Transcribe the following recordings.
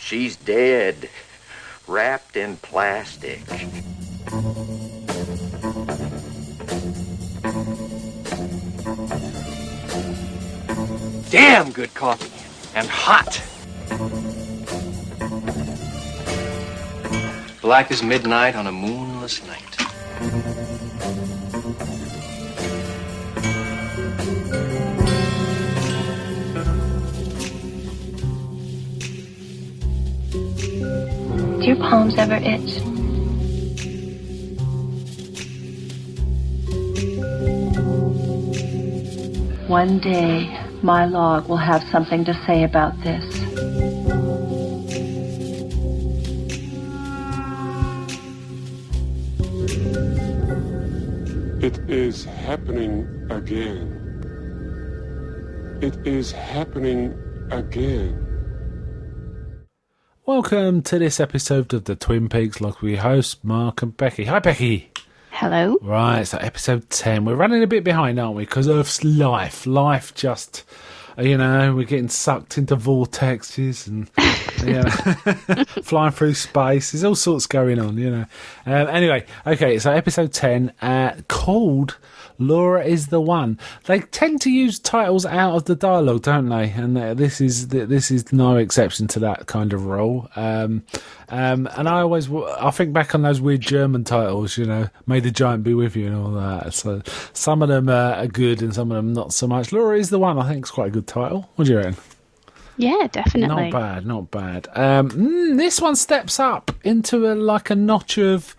She's dead, wrapped in plastic. Damn good coffee. And hot. Black as midnight on a moonless night. Do your palms ever itch? One day, my log will have something to say about this. It is happening again. It is happening again. Welcome to this episode of the Twin Peaks Lockery host, Mark and Becky. Hi, Becky. Hello. Right, so episode 10. We're running a bit behind, aren't we? Because of life. Life just, we're getting sucked into vortexes and, flying through space. There's all sorts going on, Anyway, okay, so episode 10, called Laura is the One. They tend to use titles out of the dialogue, don't they? And this is no exception to that kind of rule. And I think back on those weird German titles, May the Giant Be With You and all that. So some of them are good and some of them not so much. Laura is the One, I think, is quite a good title. What do you reckon? Yeah, definitely. Not bad. This one steps up into a notch of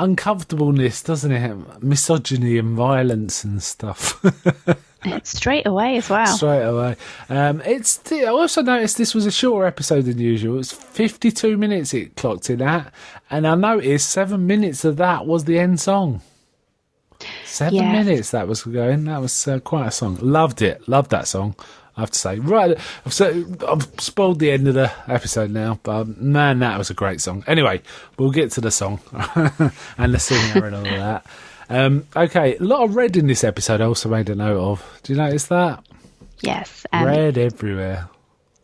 uncomfortableness, doesn't it? Misogyny and violence and stuff. Straight away as well. Straight away. I also noticed this was a shorter episode than usual. It was 52 minutes it clocked in at, and I noticed 7 minutes of that was the end song. 7 minutes that was going. That was quite a song. Loved it. Loved that song, I have to say. Right, I've spoiled the end of the episode now, but man, that was a great song. Anyway, we'll get to the song and the singer and all that. Okay, a lot of red in this episode I also made a note of. Do you notice that? Yes. Red everywhere.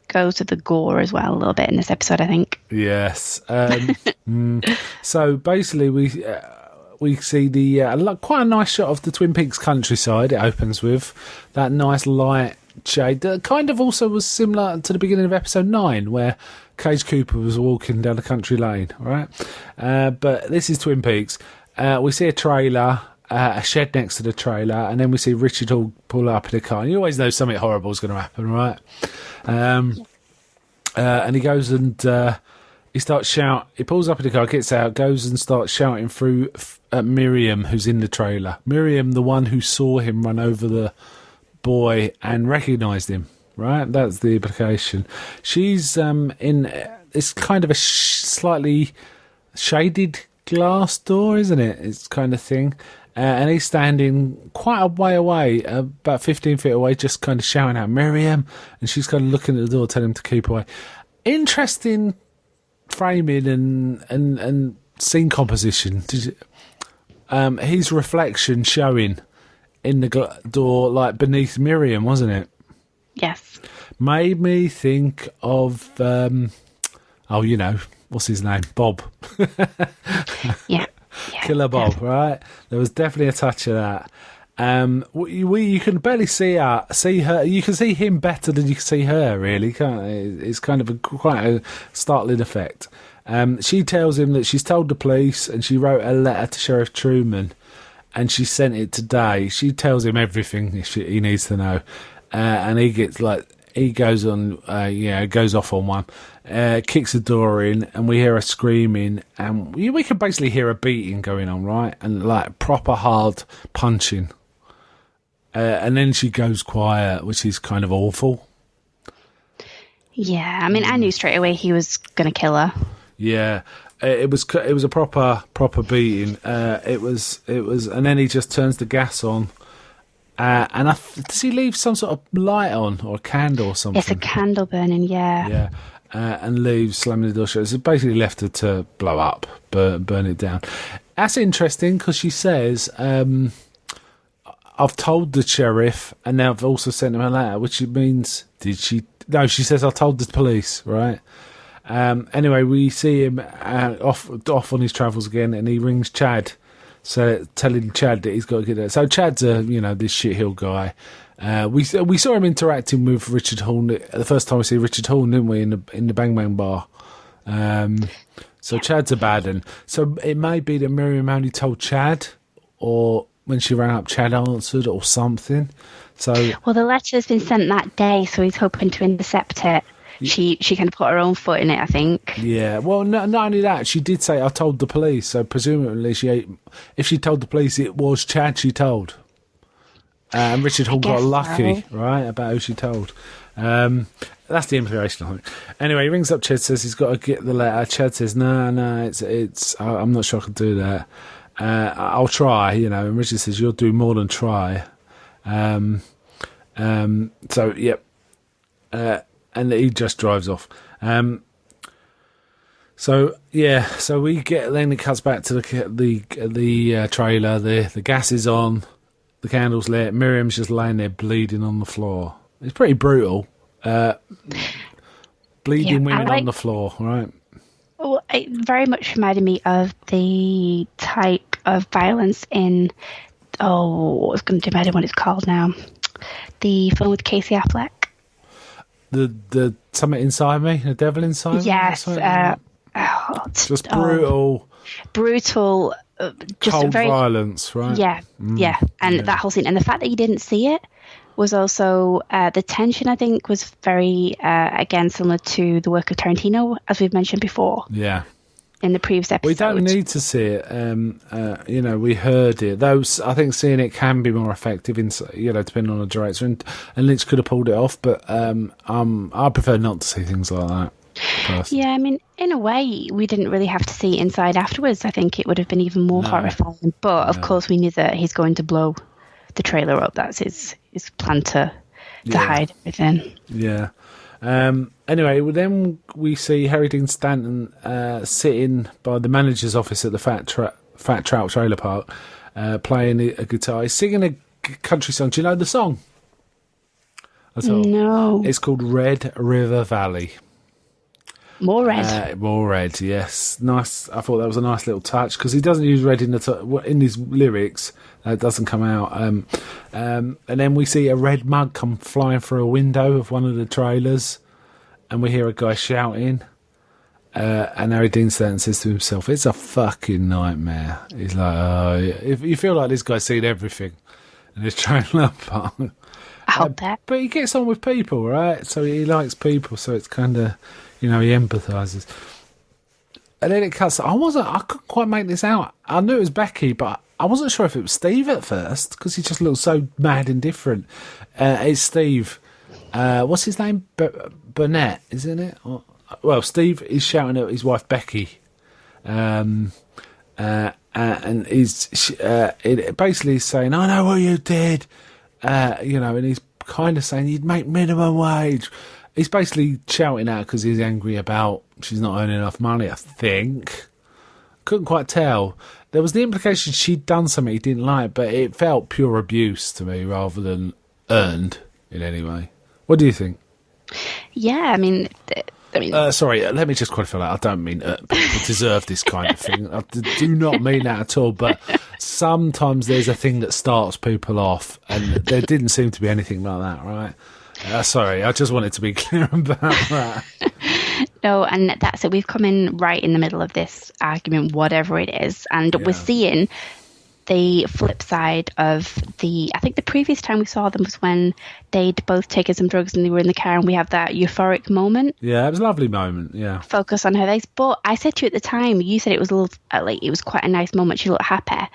Goes to the gore as well a little bit in this episode, I think. Yes. So basically we see the quite a nice shot of the Twin Peaks countryside. It opens with that nice light shade that kind of also was similar to the beginning of episode 9 where Cage Cooper was walking down the country lane, right? But this is Twin Peaks. We see a trailer, a shed next to the trailer, and then we see Richard Hall pull up in a car. And you always know something horrible is going to happen, right? And he goes and he starts shouting. He pulls up in the car, gets out, goes and starts shouting through at Miriam, who's in the trailer. Miriam, the one who saw him run over the boy and recognised him, right? That's the implication. She's in it's kind of a slightly shaded glass door, isn't it? It's kind of thing. And he's standing quite a way away, about 15 feet away, just kind of shouting out, Miriam, and she's kind of looking at the door, telling him to keep away. Interesting framing and scene composition. His reflection showing in the door, beneath Miriam, wasn't it? Yes. Made me think of, what's his name? Bob. Yeah. Killer Bob, right? There was definitely a touch of that. You can barely see her. You can see him better than you can see her, really, can't it? It's kind of quite a startling effect. She tells him that she's told the police and she wrote a letter to Sheriff Truman and she sent it today. She tells him everything he needs to know. And he gets he goes on, goes off on one, kicks the door in, and we hear her screaming, and we can basically hear a beating going on, right? And proper hard punching. And then she goes quiet, which is kind of awful. Yeah, I mean, I knew straight away he was going to kill her. Yeah, it was a proper beating. It was, and then he just turns the gas on. And does he leave some sort of light on or a candle or something? It's a candle burning, yeah. Yeah, and leaves, slamming the door shut. So basically left her to blow up, burn it down. That's interesting because she says, I've told the sheriff and now I've also sent him a letter, which means, did she? No, she says, I told the police, right? Anyway, we see him off on his travels again, and he rings Chad, so telling Chad that he's got to get there. So Chad's this shithill guy. We saw him interacting with Richard Horne the first time we see Richard Horne, didn't we, in the Bang Bang bar? So Chad's a bad one. So it may be that Miriam only told Chad, or when she rang up, Chad answered, or something. So the letter's been sent that day, so he's hoping to intercept it. She kind of put her own foot in it, I think. Yeah, well, not only that, she did say, I told the police, so presumably if she told the police, it was Chad she told. And Richard Hall got lucky, right, about who she told. That's the implication, I think. Anyway, he rings up Chad, says he's got to get the letter. Chad says, no, it's I'm not sure I can do that. I'll try, and Richard says, you'll do more than try. So, yep. And he just drives off. So we get, then it cuts back to the trailer. The gas is on, the candle's lit. Miriam's just laying there bleeding on the floor. It's pretty brutal. Bleeding women on the floor, right? Well, it very much reminded me of the type of violence in, I was going to imagine what it's called now. The film with Casey Affleck. The Something Inside Me, The Devil Inside Me? Yes. Just brutal. Brutal. Just cold very violence, right? Yeah, yeah. And that whole scene. And the fact that you didn't see it was also, the tension, I think, was very, again, similar to the work of Tarantino, as we've mentioned before. Yeah. In the previous episode. We don't need to see it. We heard it. Though I think seeing it can be more effective, depending on the director. And Lynch could have pulled it off, but I prefer not to see things like that. Personally. Yeah, I mean, in a way, we didn't really have to see inside afterwards. I think it would have been even more horrifying. But, of course, we knew that he's going to blow the trailer up. That's his plan to hide everything. Yeah. Anyway, then we see Harry Dean Stanton sitting by the manager's office at the Fat Trout Trailer Park, playing a guitar. He's singing a country song. Do you know the song? No. It's called Red River Valley. More red. More red, yes. Nice. I thought that was a nice little touch, because he doesn't use red in his lyrics. It doesn't come out. And then we see a red mug come flying through a window of one of the trailers, and we hear a guy shouting. And Harry Dean Stanton says to himself, "It's a fucking nightmare." He's like, "Oh, if you feel like this guy's seen everything in his trailer park." I'll bet. But he gets on with people, right? So he likes people. So it's kind of, he empathises. And then it cuts. I couldn't quite make this out. I knew it was Becky, but I wasn't sure if it was Steve at first, because he just looks so mad and different. It's Steve. What's his name? Burnett, isn't it? Well, Steve is shouting at his wife Becky, and he's basically saying, "I know what you did," and he's kind of saying, "You'd make minimum wage." He's basically shouting at her because he's angry about she's not earning enough money, I think. Couldn't quite tell. There was the implication she'd done something he didn't like, but it felt pure abuse to me rather than earned in any way. What do you think? Yeah, I mean... sorry, let me just qualify that. I don't mean people deserve this kind of thing. I do not mean that at all, but sometimes there's a thing that starts people off, and there didn't seem to be anything like that, right? Sorry, I just wanted to be clear about that. No, and that's it. We've come in right in the middle of this argument, whatever it is, and we're seeing the flip side of I think the previous time we saw them was when they'd both taken some drugs and they were in the car, and we have that euphoric moment. Yeah, it was a lovely moment, yeah. Focus on her face. But I said to you at the time, you said it was a little, it was quite a nice moment. She looked happy.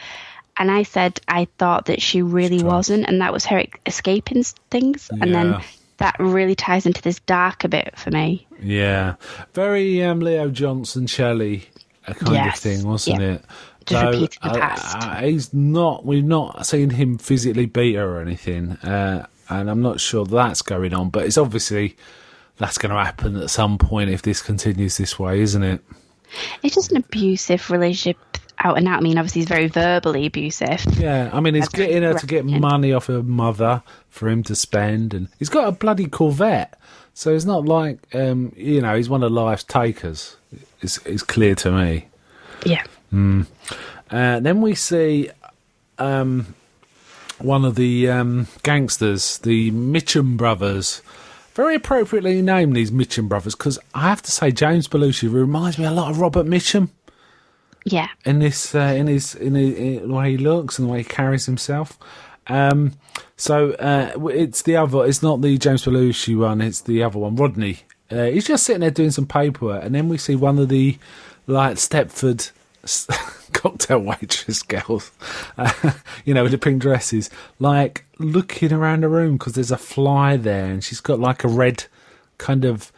And I said I thought that she really wasn't, and that was her escaping things. Yeah. And then that really ties into this darker bit for me. Yeah. Very Leo Johnson, Shelley kind of thing, wasn't it? Just repeating the past. We've not seen him physically beat her or anything, and I'm not sure that's going on, but it's obviously that's going to happen at some point if this continues this way, isn't it? It's just an abusive relationship out and out. I mean, obviously he's very verbally abusive. Yeah, I mean, he's getting her to get money off her mother for him to spend, and he's got a bloody Corvette. So it's not like, he's one of life's takers. It's clear to me. Yeah. Then we see one of the gangsters, the Mitchum brothers. Very appropriately named, these Mitchum brothers, because I have to say James Belushi reminds me a lot of Robert Mitchum. Yeah. In this, in the way he looks and the way he carries himself. So it's the other. It's not the James Belushi one. It's the other one, Rodney. He's just sitting there doing some paperwork, and then we see one of the Stepford cocktail waitress girls, with the pink dresses, looking around the room because there's a fly there, and she's got a red kind of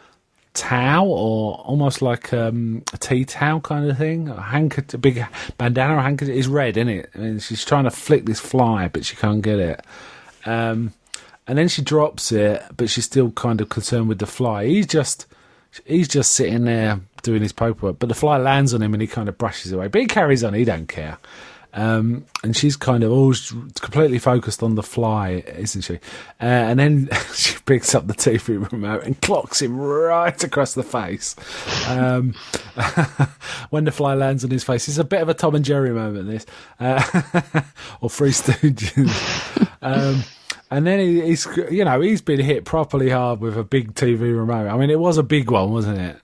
towel, or almost like a tea towel kind of thing, a big bandana or handkerchief. It's red, isn't it? I mean, she's trying to flick this fly, but she can't get it. And then she drops it, but she's still kind of concerned with the fly. He's just sitting there doing his paperwork, but the fly lands on him and he kind of brushes it away. But he carries on, he don't care. And she's kind of completely focused on the fly, isn't she? And then she picks up the TV remote and clocks him right across the face. When the fly lands on his face, it's a bit of a Tom and Jerry moment, this. Or Three Stooges. And then he's been hit properly hard with a big TV remote. I mean, it was a big one, wasn't it?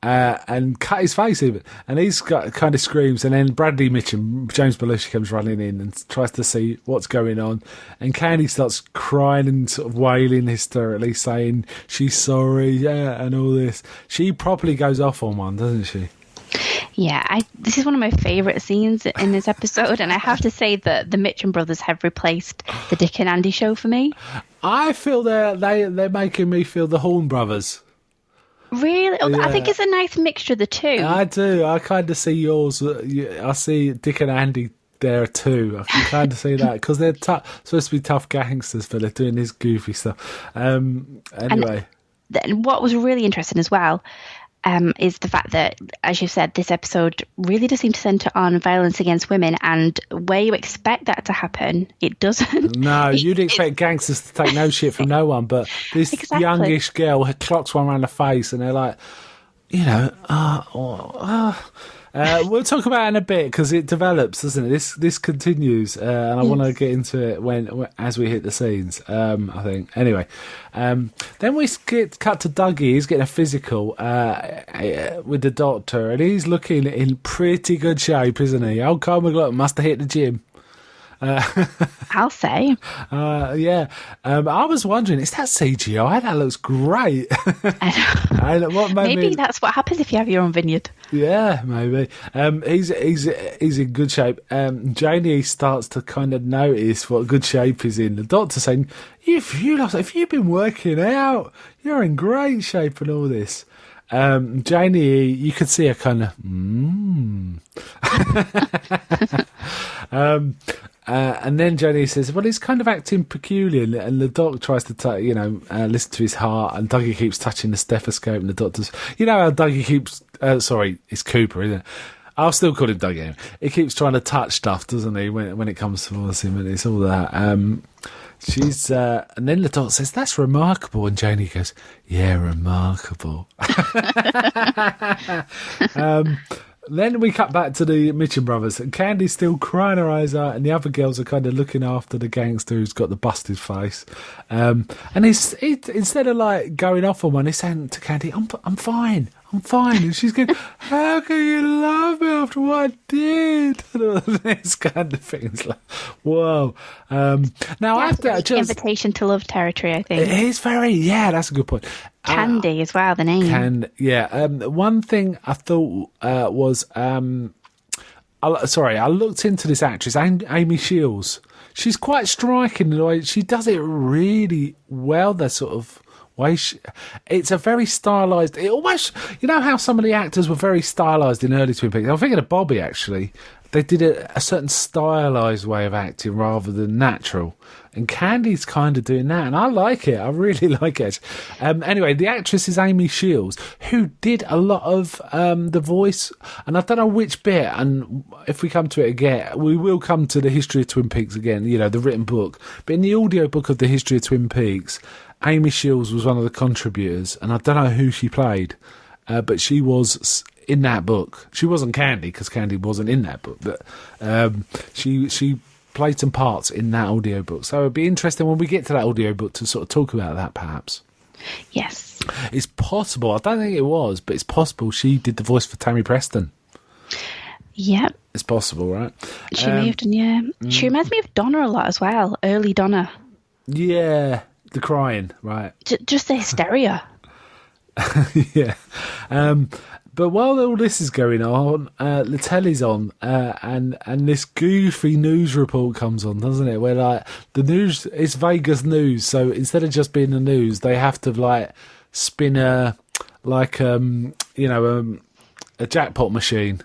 And cut his face even. And he's got kind of screams. And then Bradley Mitchum, James Belushi, comes running in and tries to see what's going on. And Candy starts crying and sort of wailing hysterically, saying she's sorry, and all this. She properly goes off on one, doesn't she? Yeah, this is one of my favourite scenes in this episode, and I have to say that the Mitchum brothers have replaced the Dick and Andy show for me. I feel they're making me feel the Horn brothers. Really? Yeah. I think it's a nice mixture of the two. I do. I kind of see yours. I see Dick and Andy there too. I can kind of see that because they're supposed to be tough gangsters, but they're doing this goofy stuff. Anyway. And what was really interesting as well is the fact that, as you said, this episode really does seem to centre on violence against women, and where you expect that to happen, it doesn't. No, you'd expect gangsters to take no shit from no one, but this youngish girl clocks one around the face, and they're like, we'll talk about it in a bit because it develops, doesn't it? This continues, and I want to get into it as we hit the scenes. I think anyway. Then we cut to Dougie. He's getting a physical with the doctor, and he's looking in pretty good shape, isn't he? Old Carl McLaughlin must have hit the gym. I'll say. Yeah. I was wondering, is that CGI? That looks great. Maybe that's what happens if you have your own vineyard. Yeah, maybe. He's in good shape. Janie starts to kind of notice what good shape he's in. The doctor's saying, if you've been working out, you're in great shape and all this. Janie, you could see her kind of, and then Janie says, well, he's kind of acting peculiar, and the doc tries to, listen to his heart, and Dougie keeps touching the stethoscope, and the doctor's, how Dougie keeps, it's Cooper, isn't it? I'll still call him Dougie. He keeps trying to touch stuff, doesn't he, when it comes towards him, and it's all that. And then the doctor says, that's remarkable, and Janie goes, yeah, remarkable. Then we cut back to the Mitchum brothers, and Candy's still crying her eyes out, and the other girls are kind of looking after the gangster who's got the busted face. And instead of going off on one, he's saying to Candy, I'm fine. And she's going, how can you love me after what I did? And all this kind of things. Whoa. Now, after invitation to love territory, I think. It is that's a good point. Candy as well, the name. One thing I thought was, I looked into this actress, Amy Shields. She's quite striking in the way she does it really well. That sort of way. It's a very stylised. It almost, how some of the actors were very stylised in early Twin Peaks. I'm thinking of Bobby actually. they did a certain stylized way of acting rather than natural. And Candy's kind of doing that, and I like it. I really like it. Anyway, the actress is Amy Shields, who did a lot of the voice, and I don't know which bit, and if we come to it again, we will come to the history of Twin Peaks again, you know, the written book. But in the audio book of the history of Twin Peaks, Amy Shields was one of the contributors, and I don't know who she played, but she was in that book. She wasn't Candy, because Candy wasn't in that book, but she played some parts in that audiobook. So it'd be interesting when we get to that audiobook to sort of talk about that, perhaps. Yes. It's possible. I don't think it was, but it's possible she did the voice for Tammy Preston. Yep. It's possible, right? She may have done, yeah. She reminds me of Donna a lot as well. Early Donna. Yeah. The crying, right. Just the hysteria. Yeah. But while all this is going on, the telly's on, and this goofy news report comes on, doesn't it? Where like the news, it's Vegas news, so instead of just being the news, they have to like spin a jackpot machine.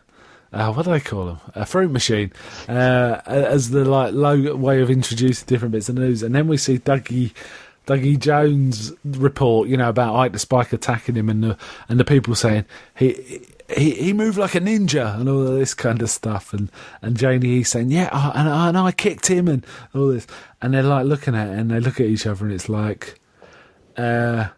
What do they call them? A fruit machine, as the like low way of introducing different bits of news, and then we see Dougie Jones report, you know, about Ike the Spike attacking him, and the people saying he moved like a ninja and all of this kind of stuff, and Janie East saying, yeah, and I kicked him and all this, and they're like looking at it, and they look at each other, and it's like, yeah,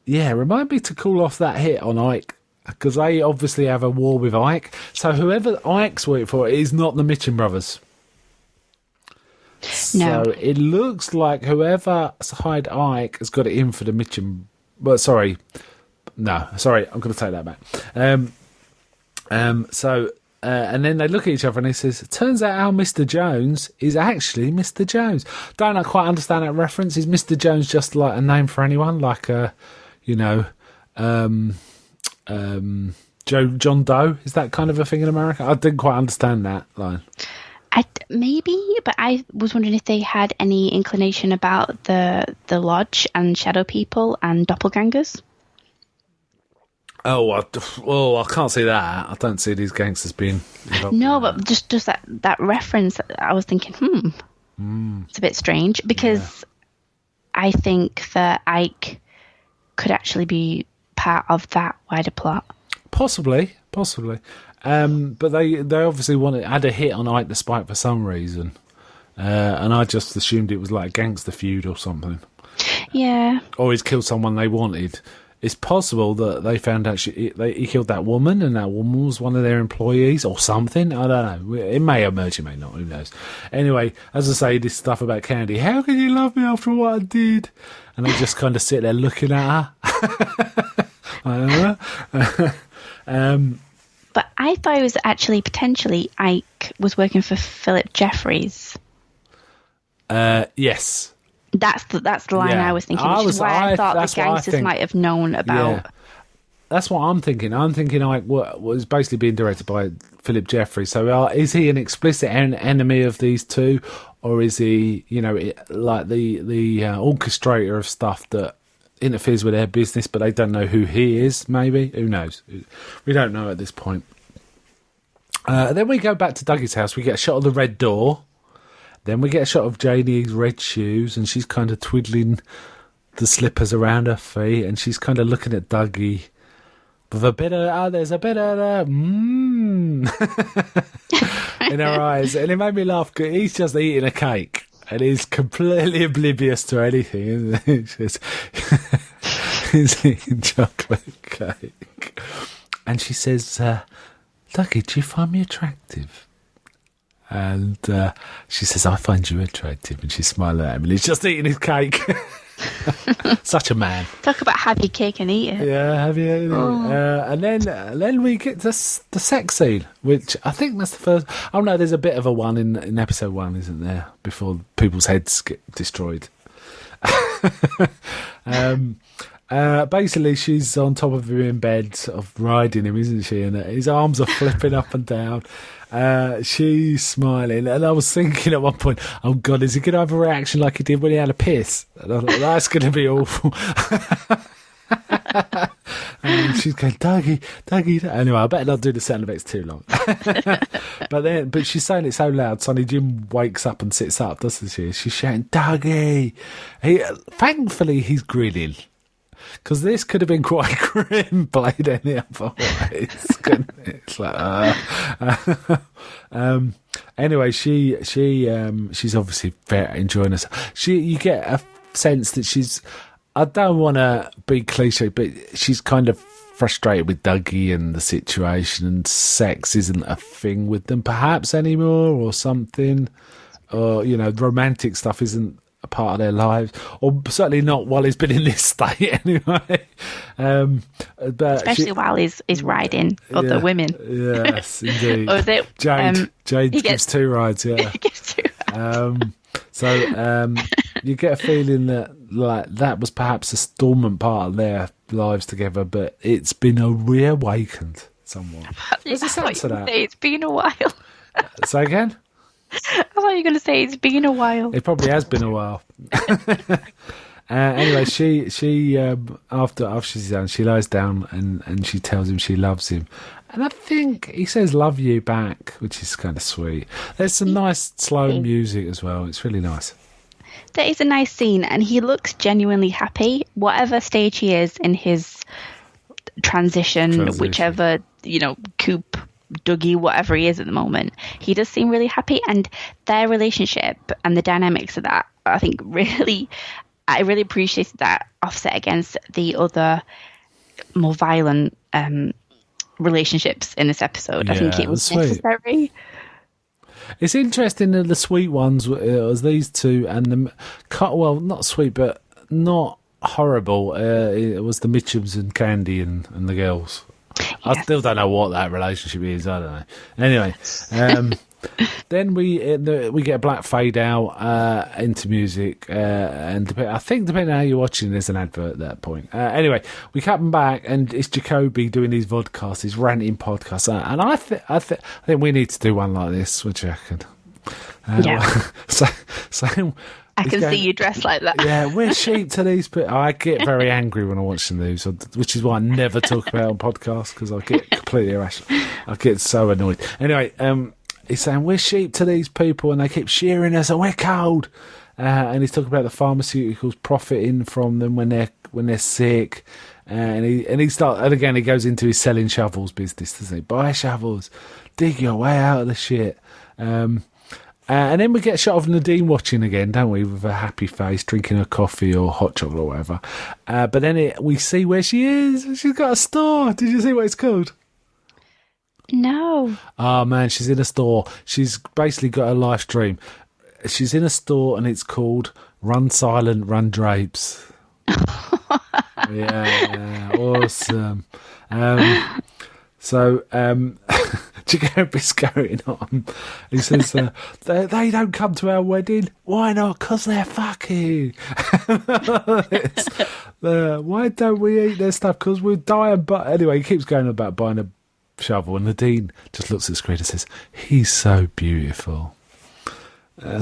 remind me to call off that hit on Ike, because they obviously have a war with Ike. So whoever Ike's working for is not the Mitchum brothers. No. So it looks like whoever hired Ike has got it in for the Mitchum. Well, sorry, I'm going to take that back. And then they look at each other and he says, "Turns out our Mr. Jones is actually Mr. Jones." Don't I quite understand that reference? Is Mr. Jones just like a name for anyone, like John Doe? Is that kind of a thing in America? I didn't quite understand that line. Maybe, but I was wondering if they had any inclination about the Lodge and Shadow People and doppelgangers. Oh, I can't see that. I don't see these gangsters being involved. No, but just that reference, I was thinking, it's a bit strange, because I think that Ike could actually be part of that wider plot. Possibly. But they obviously had a hit on Ike the Spike for some reason, and I just assumed it was like a gangster feud or something. Yeah. Or he's killed someone they wanted. It's possible that they found out he killed that woman, and that woman was one of their employees or something. I don't know. It may emerge, it may not. Who knows? Anyway, as I say, this stuff about Candy. How can you love me after what I did? And they just kind of sit there looking at her. I don't know. But I thought it was actually potentially Ike was working for Philip Jeffries. Yes. That's the line I was thinking, which is why I thought the gangsters might have known about. Yeah. That's what I'm thinking. I'm thinking Ike was basically being directed by Philip Jeffries. So is he an explicit enemy of these two, or is he, like the orchestrator of stuff that interferes with their business, but they don't know who he is? Maybe, who knows? We don't know at this point. Then we go back to Dougie's house. We get a shot of the red door. Then we get a shot of Janie's red shoes, and she's kind of twiddling the slippers around her feet, and she's kind of looking at Dougie with a bit of, there's a bit of, in her eyes. And it made me laugh, because he's just eating a cake, and he's completely oblivious to anything, isn't he? He's eating chocolate cake. And she says, "Dougie, do you find me attractive?" And she says, "I find you attractive." And she's smiling at him, and he's just eating his cake. Such a man. Talk about have your cake and eat it. Yeah, have you? And then we get the sex scene, which I think that's the first. Oh no, there's a bit of a one in episode 1, isn't there? Before people's heads get destroyed. Basically, she's on top of him in bed, sort of riding him, isn't she? And his arms are flipping up and down. She's smiling, and I was thinking at one point, "Oh God, is he going to have a reaction like he did when he had a piss?" And I thought, that's going to be awful. And she's going, Dougie. Anyway, I better not do the sound effects too long. but she's saying it so loud, Sonny Jim wakes up and sits up, doesn't she? She's shouting, Dougie. Thankfully, he's grinning. Because this could have been quite grim played any other way. It's like, anyway, she's obviously very enjoying herself. You get a sense that she's, I don't want to be cliche, but she's kind of frustrated with Dougie and the situation, and sex isn't a thing with them perhaps anymore, or something, or romantic stuff isn't a part of their lives, or certainly not while he's been in this state anyway. But especially while he's riding other women. Yes, indeed. Or is it, Jade gives 2 rides. Yeah, he gets 2 rides. So you get a feeling that that was perhaps a dormant part of their lives together, but it's been reawakened somewhat. There's a sense of that. It's been a while. Say again? I thought you were going to say it's been a while. It probably has been a while. Anyway, she after she's done, she lies down and she tells him she loves him. And I think he says "love you" back, which is kind of sweet. There's some nice slow music as well. It's really nice. That is a nice scene, and he looks genuinely happy, whatever stage he is in his transition. Whichever, Coop, Dougie, whatever he is at the moment. He does seem really happy, and their relationship and the dynamics of that, I think I really appreciated that offset against the other more violent relationships in this episode. I think it was necessary. It's interesting that the sweet ones was these two, and not sweet, but not horrible. It was the Mitchums and Candy and the girls. Yes. I still don't know what that relationship is. I don't know. Anyway, then we get a black fade out into music, and I think depending on how you're watching, there's an advert at that point. Anyway, we come back, and it's Jacoby doing his vodcast, his ranting podcast, and I think we need to do one like this. What do you reckon? Yeah. So I can see you dressed like that. Yeah, we're sheep to these people. I get very angry when I watch the news, which is why I never talk about it on podcasts, because I get completely irrational. I get so annoyed. Anyway, he's saying we're sheep to these people, and they keep shearing us, and we're cold. And he's talking about the pharmaceuticals profiting from them when they're sick. And again he goes into his selling shovels business, doesn't he? Buy shovels, dig your way out of the shit. And then we get a shot of Nadine watching again, don't we, with a happy face, drinking her coffee or hot chocolate or whatever. But then we see where she is. She's got a store. Did you see what it's called? No. Oh, man, she's in a store. She's basically got a life dream. She's in a store, and it's called Run Silent, Run Drapes. Yeah, awesome. Jacoby's going on. He says, they don't come to our wedding. Why not? Because they're fucking. Why don't we eat their stuff? Because we're dying. But anyway, he keeps going about buying a shovel, and Nadine just looks at the screen and says, he's so beautiful. Yeah.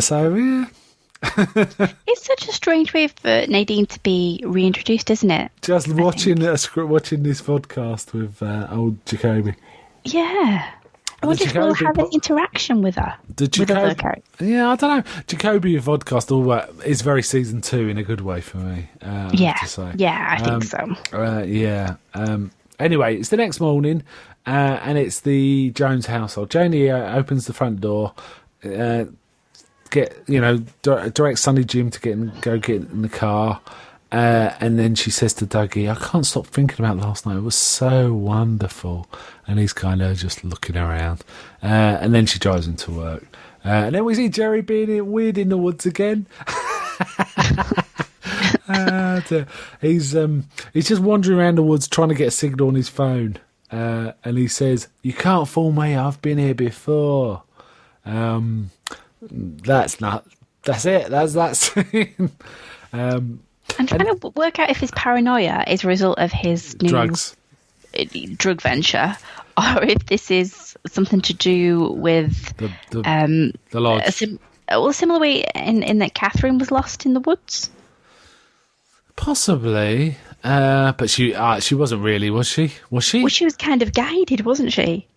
It's such a strange way for Nadine to be reintroduced, isn't it? Just watching this podcast with old Jacoby. Yeah. I wonder if we'll have an interaction with her. Yeah, I don't know. Jacoby vodcast is very season 2 in a good way for me. Yeah, I think so. Yeah. Anyway, it's the next morning, and it's the Jones household. Janie opens the front door, directs Sonny Jim to go get in the car, and then she says to Dougie, I can't stop thinking about last night. It was so wonderful. And he's kind of just looking around. And then she drives him to work. And then we see Jerry being weird in the woods again. He's just wandering around the woods trying to get a signal on his phone. And he says, you can't fool me, I've been here before. That's it. That's that scene. I'm trying to work out if his paranoia is a result of his new drug venture, or if this is something to do with the lodge. A similar way in that Catherine was lost in the woods. Possibly. But she wasn't really, was she? Was she? Well, she was kind of guided, wasn't she?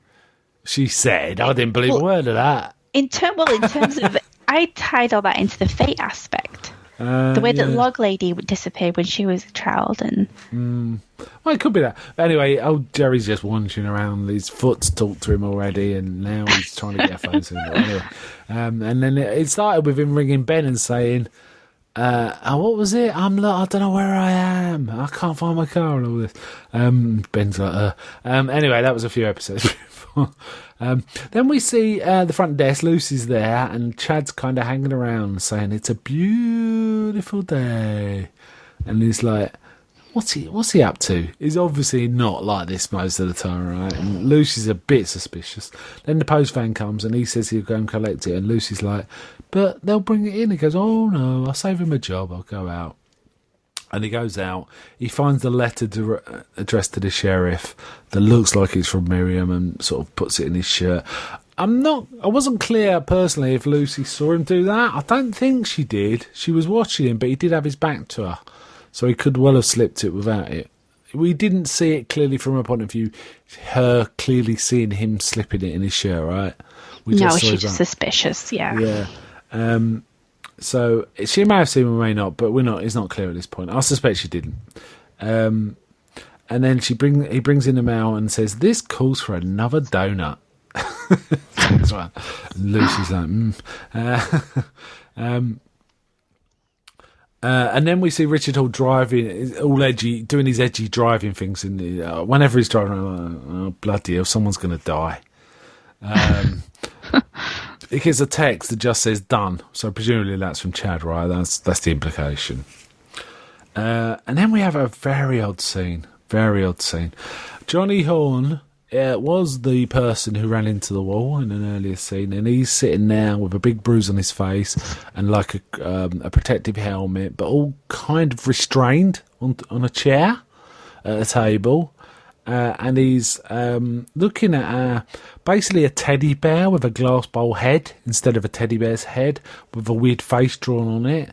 She said, I didn't believe a word of that. In terms of, I tied all that into the fate aspect. The way that Log Lady would disappear when she was a child, and Well, it could be that. But anyway, old Jerry's just wandering around. His foot's talked to him already, and now he's trying to get a phone to him. Anyway, and then it started with him ringing Ben and saying, what was it? I don't know where I am. I can't find my car and all this. Ben's like, anyway, that was a few episodes before. Then we see the front desk. Lucy's there, and Chad's kind of hanging around saying, it's a beautiful day. And he's like, what's he up to? He's obviously not like this most of the time, right? And Lucy's a bit suspicious. Then the post van comes, and he says he'll go and collect it. And Lucy's like, but they'll bring it in. He goes, oh no, I'll save him a job. I'll go out. And he goes out. He finds a letter addressed to the sheriff that looks like it's from Miriam, and sort of puts it in his shirt. I wasn't clear personally if Lucy saw him do that. I don't think she did. She was watching him, but he did have his back to her, so he could well have slipped it without it. We didn't see it clearly from her point of view, her clearly seeing him slipping it in his shirt, right? No, she's just suspicious, yeah. Yeah. So she may have seen him, may not, but it's not clear at this point. I suspect she didn't. And then he brings in the mail and says, this calls for another donut. That's right. And Lucy's like, and then we see Richard Hall driving, all edgy, doing his edgy driving things. Whenever he's driving, I'm like, oh, bloody hell, someone's going to die. He gets a text that just says done, so presumably that's from Chad, right? That's the implication. And then we have a very odd scene. Johnny Horn was the person who ran into the wall in an earlier scene, and he's sitting there with a big bruise on his face and like a protective helmet, but all kind of restrained on a chair at a table. And he's looking at basically a teddy bear with a glass bowl head instead of a teddy bear's head, with a weird face drawn on it.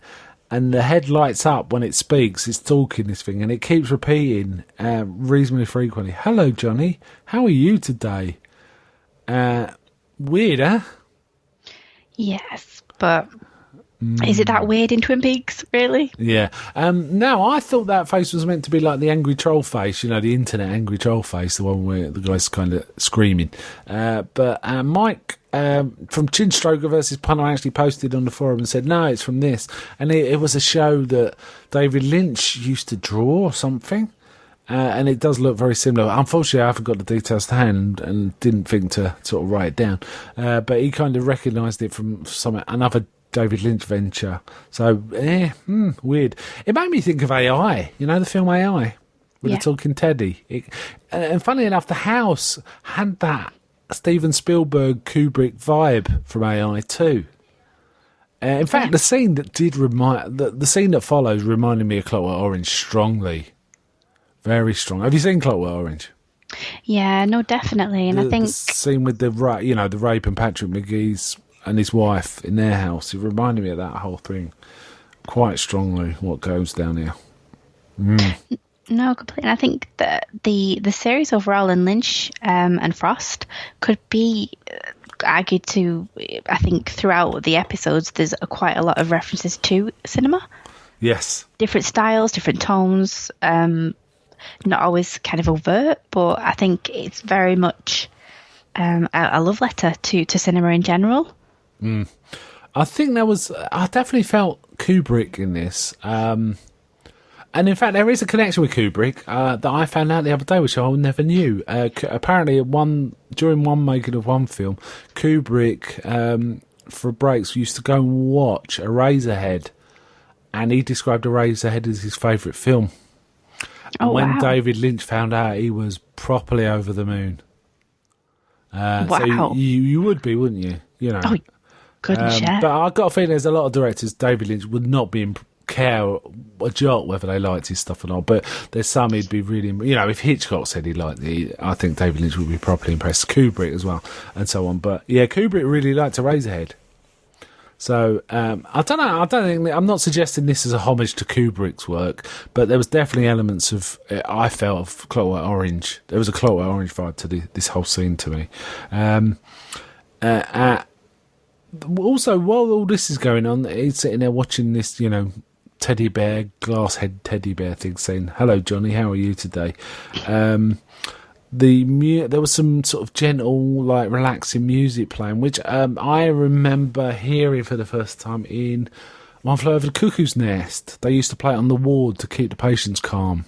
And the head lights up when it speaks. It's talking, this thing, and it keeps repeating reasonably frequently. Hello, Johnny. How are you today? Weird, huh? Yes, but is it that weird in Twin Peaks, really? Yeah. No, I thought that face was meant to be like the angry troll face, the internet angry troll face, the one where the guy's kind of screaming. But Mike from Chinstroker versus Punter actually posted on the forum and said, no, it's from this. And it was a show that David Lynch used to draw or something. And it does look very similar. Unfortunately, I haven't got the details to hand and didn't think to sort of write it down. But he kind of recognised it from another David Lynch venture. So, weird. It made me think of AI, the film AI, with the talking teddy. And funny enough, the house had that Steven Spielberg Kubrick vibe from AI too. In fact, the scene that the scene that follows reminded me of Clockwork Orange strongly. Very strong. Have you seen Clockwork Orange? Yeah, no, definitely. And I think the scene with the rape and Patrick McGee's and his wife in their house, it reminded me of that whole thing quite strongly, what goes down here. No, completely. I think that the series overall in Lynch and Frost could be argued to, I think throughout the episodes there's quite a lot of references to cinema. Yes. Different styles, different tones, not always kind of overt, but I think it's very much a love letter to cinema in general. I think I definitely felt Kubrick in this. And in fact, there is a connection with Kubrick that I found out the other day, which I never knew. Apparently, during one making of one film, Kubrick, for breaks, used to go and watch Eraserhead, and he described Eraserhead as his favourite film. And when David Lynch found out, he was properly over the moon. So you would be, wouldn't you? Oh, goodness, yeah. But I've got a feeling there's a lot of directors David Lynch would not be care a jot whether they liked his stuff or not, but there's some he'd be really, if Hitchcock said he liked it, I think David Lynch would be properly impressed. Kubrick as well, and so on. But yeah, Kubrick really liked Eraserhead. So I don't know. I don't think I'm not suggesting this is a homage to Kubrick's work, but there was definitely elements of I felt of Clockwork Orange. There was a Clockwork Orange vibe to this whole scene to me. Also, while all this is going on, he's sitting there watching this, teddy bear, glass head teddy bear thing, saying, "Hello, Johnny, how are you today?" There was some sort of gentle, like relaxing music playing, which I remember hearing for the first time in One Flew Over the Cuckoo's Nest. They used to play it on the ward to keep the patients calm.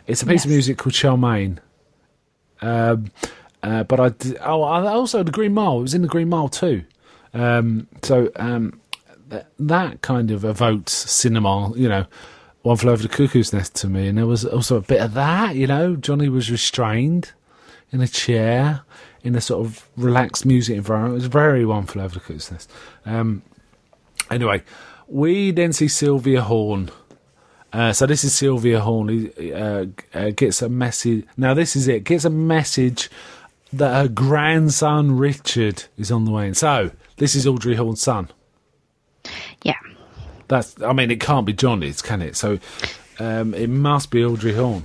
It's a piece of music called Charmaine. But I also the Green Mile. It was in the Green Mile too. That kind of evokes cinema, One Flew Over the Cuckoo's Nest to me, and there was also a bit of that, Johnny was restrained in a chair in a sort of relaxed music environment. It was very One Flew Over the Cuckoo's Nest. Anyway, we then see Sylvia Horne. So this is Sylvia Horne. He gets a message. Now this is it. Gets a message that her grandson Richard is on the way in. So this is Audrey Horne's son. Yeah. It can't be Johnny's, can it? So it must be Audrey Horne.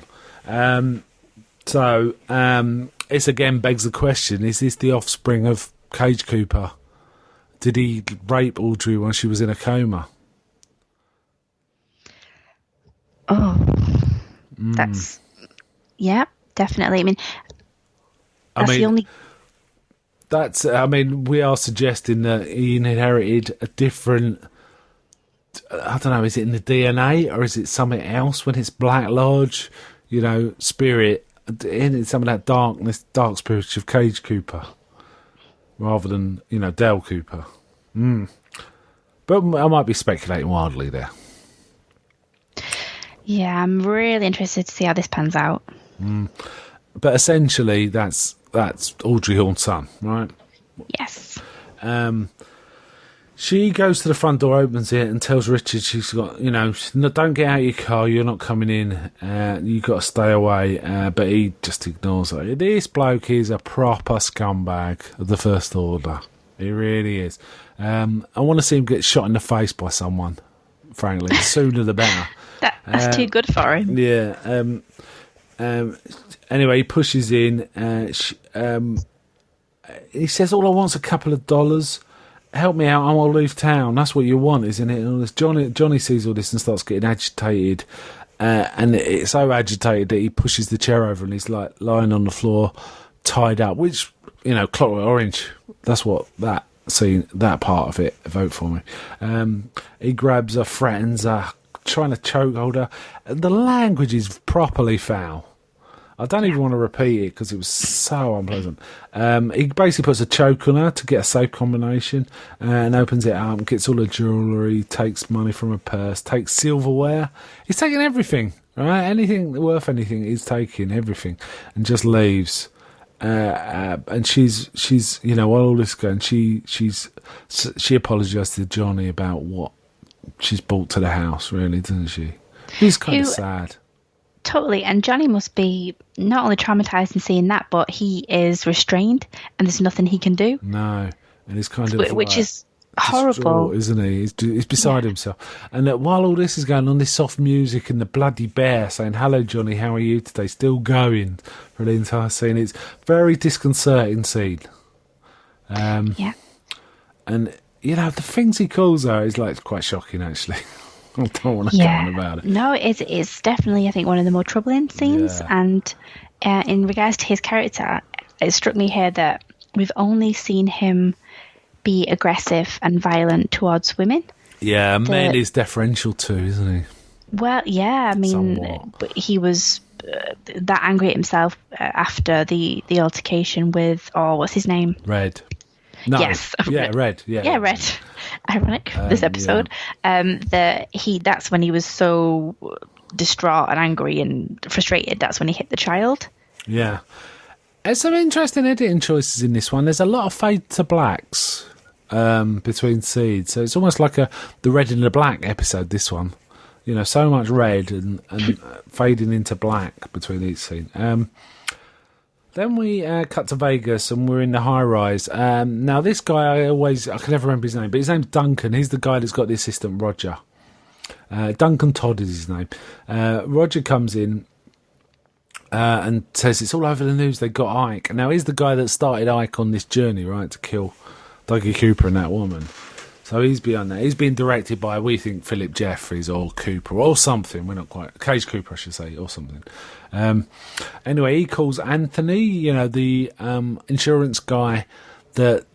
It's again begs the question, is this the offspring of Cage Cooper? Did he rape Audrey when she was in a coma? Oh, that's... Yeah, definitely. The only... we are suggesting that he inherited a different... I don't know, is it in the DNA or is it something else when it's Black Lodge, spirit, in some of that dark spirit of Cage Cooper rather than, Dale Cooper. But I might be speculating wildly there. Yeah, I'm really interested to see how this pans out. But essentially, that's Audrey Horne's son, right? Yes. She goes to the front door, opens it, and tells Richard she's got, don't get out of your car, you're not coming in, you've got to stay away, but he just ignores her. This bloke is a proper scumbag of the First Order. He really is. I want to see him get shot in the face by someone, frankly. The sooner the better. That's too good for him. Yeah. Anyway, he pushes in. He says, all I want's a couple of dollars. Help me out, I want to leave town. That's what you want, isn't it? And Johnny sees all this and starts getting agitated. And it's so agitated that he pushes the chair over and he's like lying on the floor, tied up, which, Clockwork Orange, that's what that scene, that part of it evoked for me. He grabs her, threatens her, trying to chokehold her. The language is properly foul. I don't even want to repeat it because it was so unpleasant. He basically puts a choke on her to get a safe combination and opens it up, gets all the jewellery, takes money from her purse, takes silverware. He's taking everything, right? Anything worth anything, he's taking everything and just leaves. And she's while all this is going, she apologised to Johnny about what she's brought to the house, really, doesn't she? He's kind of sad. Totally, and Johnny must be not only traumatised in seeing that, but he is restrained, and there's nothing he can do. No, and he's kind of which is horrible, isn't he? He's beside himself. And while all this is going on, this soft music and the bloody bear saying, "Hello, Johnny, how are you today?" still going for the entire scene. It's very disconcerting scene. Yeah, and the things he calls her is like quite shocking, actually. I don't want to go on about it. No, it's definitely, I think, one of the more troubling scenes. Yeah. And in regards to his character, it struck me here that we've only seen him be aggressive and violent towards women. Yeah, men is deferential too, isn't he? Well, yeah, but he was that angry at himself after the altercation with, what's his name? Red. No. Yes. Yeah, Red. Yeah, Red. Ironic, this episode. Yeah. That's when he was so distraught and angry and frustrated. That's when he hit the child. Yeah. There's some interesting editing choices in this one. There's a lot of fade to blacks between scenes. So it's almost like the red and the black episode, this one. So much red and fading into black between each scene. Then we cut to Vegas and we're in the high rise. Now, this guy, I can never remember his name, but his name's Duncan. He's the guy that's got the assistant, Roger. Duncan Todd is his name. Roger comes in and says it's all over the news. They got Ike. Now, he's the guy that started Ike on this journey, right, to kill Dougie Cooper and that woman. So he's beyond that. He's being directed by, we think, Philip Jeffries or Cooper or something. We're not quite... Cage Cooper, I should say, or something. Anyway, he calls Anthony, the insurance guy that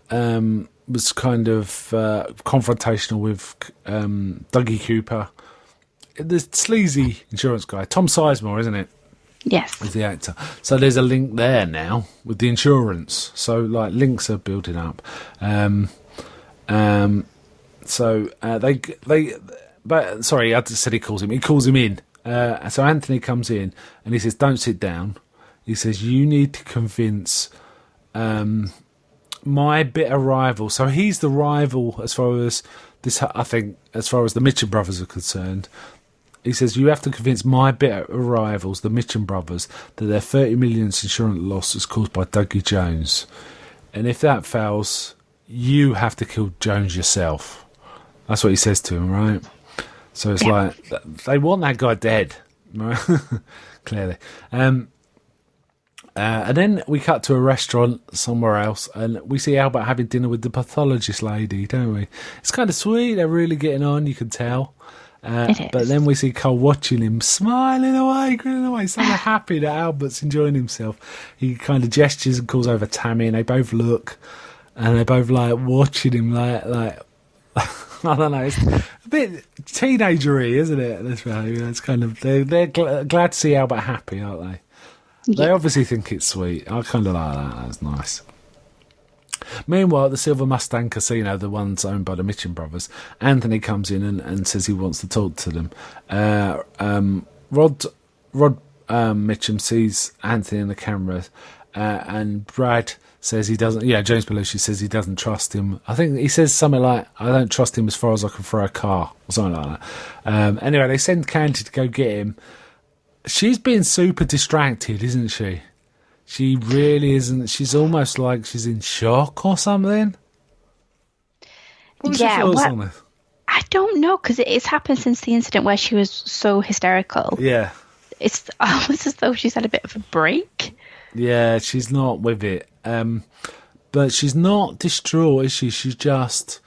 was kind of confrontational with Dougie Cooper. The sleazy insurance guy. Tom Sizemore, isn't it? Yes. Is the actor. So there's a link there now with the insurance. So, links are building up. So sorry, I just said he calls him. He calls him in. So Anthony comes in and he says, "Don't sit down." He says, "You need to convince my bitter rival." So he's the rival as far as this. I think as far as the Mitchum brothers are concerned. He says, "You have to convince my bitter rivals, the Mitchum brothers, that their 30 million insurance loss is caused by Dougie Jones, and if that fails, you have to kill Jones yourself." That's what he says to him, right? So it's like, they want that guy dead, right? Clearly. And then we cut to a restaurant somewhere else, and we see Albert having dinner with the pathologist lady, don't we? It's kind of sweet. They're really getting on, you can tell. But then we see Cole watching him, smiling away, grinning away, so happy that Albert's enjoying himself. He kind of gestures and calls over Tammy, and they both look, and they're both watching him like I don't know, it's a bit teenagery, isn't it? This way, it's kind of they're glad to see Albert happy, aren't they? Yeah. They obviously think it's sweet. I kind of like that. That's nice. Meanwhile, at the Silver Mustang Casino, the ones owned by the Mitchum brothers, Anthony comes in and says he wants to talk to them. Rod Mitchum sees Anthony in the camera, and Brad says he doesn't. Yeah, James Belushi says he doesn't trust him. I think he says something like, "I don't trust him as far as I can throw a car," or something like that. Anyway, they send Candy to go get him. She's being super distracted, isn't she? She really isn't. She's almost like she's in shock or something. What was your thoughts on this? I don't know, because it's happened since the incident where she was so hysterical. Yeah. It's almost as though she's had a bit of a break. Yeah, she's not with it. But she's not distraught, is she? She's just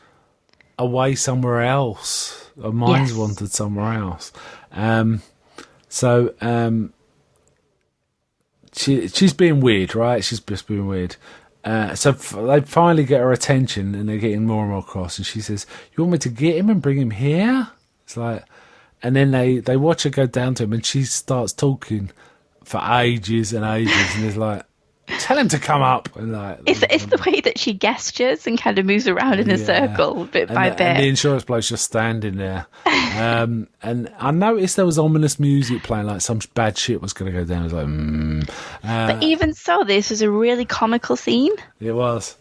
away somewhere else. Her mind's wandered somewhere else. She's being weird, right? She's just being weird. So they finally get her attention, and they're getting more and more cross. And she says, "You want me to get him and bring him here?" It's like, and then they watch her go down to him, and she starts talking for ages and ages, and it's like, "Tell him to come up." And it's the way that she gestures and kind of moves around in a circle bit by bit. And the insurance bloke's just standing there. And I noticed there was ominous music playing, like some bad shit was going to go down. I was like, But even so, this was a really comical scene. It was